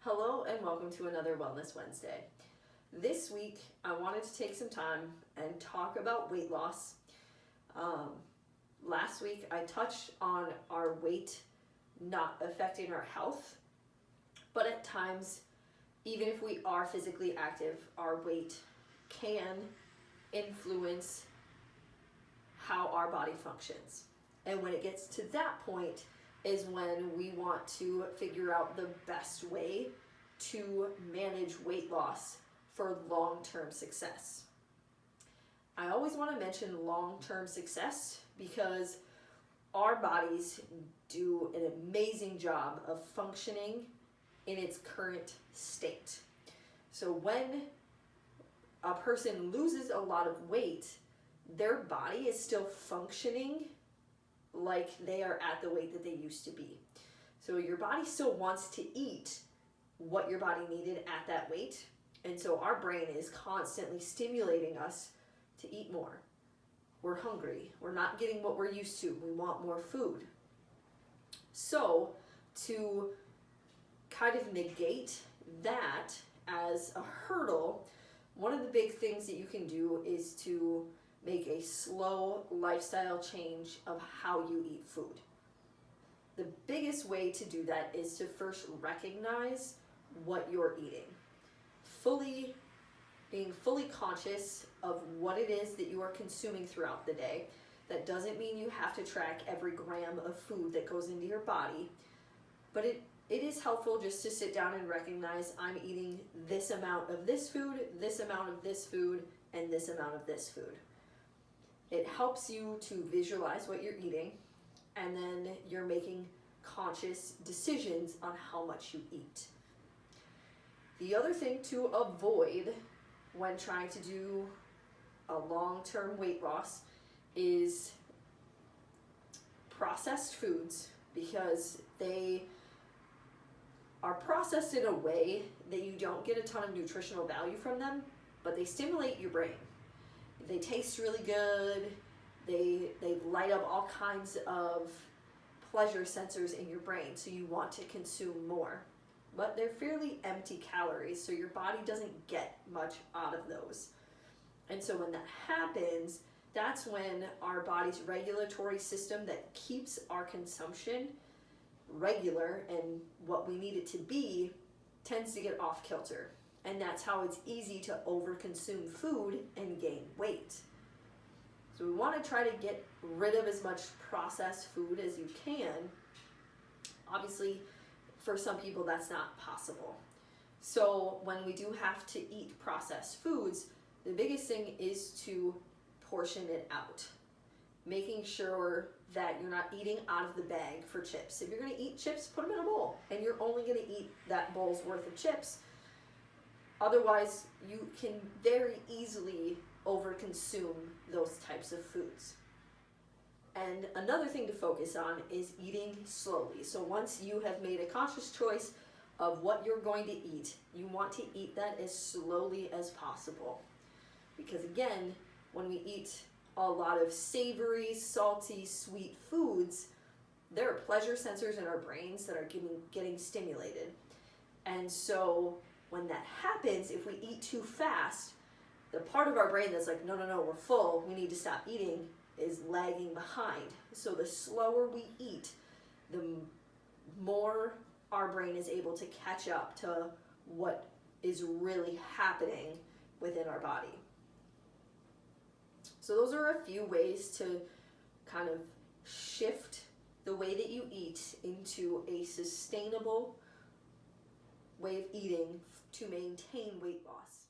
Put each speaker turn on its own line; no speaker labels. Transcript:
Hello and welcome to another Wellness Wednesday. This week I wanted to take some time and talk about weight loss. Last week I touched on our weight not affecting our health, but at times, even if we are physically active, our weight can influence how our body functions. And when it gets to that point is when we want to figure out the best way to manage weight loss for long-term success. I always want to mention long-term success because our bodies do an amazing job of functioning in its current state. So when a person loses a lot of weight, their body is still functioning like they are at the weight that they used to be. So your body still wants to eat what your body needed at that weight. And so our brain is constantly stimulating us to eat more. We're hungry. We're not getting what we're used to. We want more food. So to kind of negate that as a hurdle, one of the big things that you can do is to make a slow lifestyle change of how you eat food. The biggest way to do that is to first recognize what you're eating. Being fully conscious of what it is that you are consuming throughout the day. That doesn't mean you have to track every gram of food that goes into your body, but it is helpful just to sit down and recognize I'm eating this amount of this food, this amount of this food, and this amount of this food. It helps you to visualize what you're eating, and then you're making conscious decisions on how much you eat. The other thing to avoid when trying to do a long-term weight loss is processed foods, because they are processed in a way that you don't get a ton of nutritional value from them, but they stimulate your brain. They taste really good. They light up all kinds of pleasure sensors in your brain, so you want to consume more. But they're fairly empty calories, so your body doesn't get much out of those. And so when that happens, that's when our body's regulatory system that keeps our consumption regular and what we need it to be tends to get off kilter. And that's how it's easy to overconsume food and gain weight. So we want to try to get rid of as much processed food as you can. Obviously, for some people that's not possible. So when we do have to eat processed foods, the biggest thing is to portion it out. Making sure that you're not eating out of the bag for chips. If you're going to eat chips, put them in a bowl, and you're only going to eat that bowl's worth of chips. Otherwise, you can very easily overconsume those types of foods. And another thing to focus on is eating slowly. So once you have made a conscious choice of what you're going to eat, you want to eat that as slowly as possible. Because again, when we eat a lot of savory, salty, sweet foods, there are pleasure sensors in our brains that are getting stimulated. And so when that happens, if we eat too fast, the part of our brain that's like, no, we're full, we need to stop eating, is lagging behind. So the slower we eat, the more our brain is able to catch up to what is really happening within our body. So those are a few ways to kind of shift the way that you eat into a sustainable way of eating to maintain weight loss.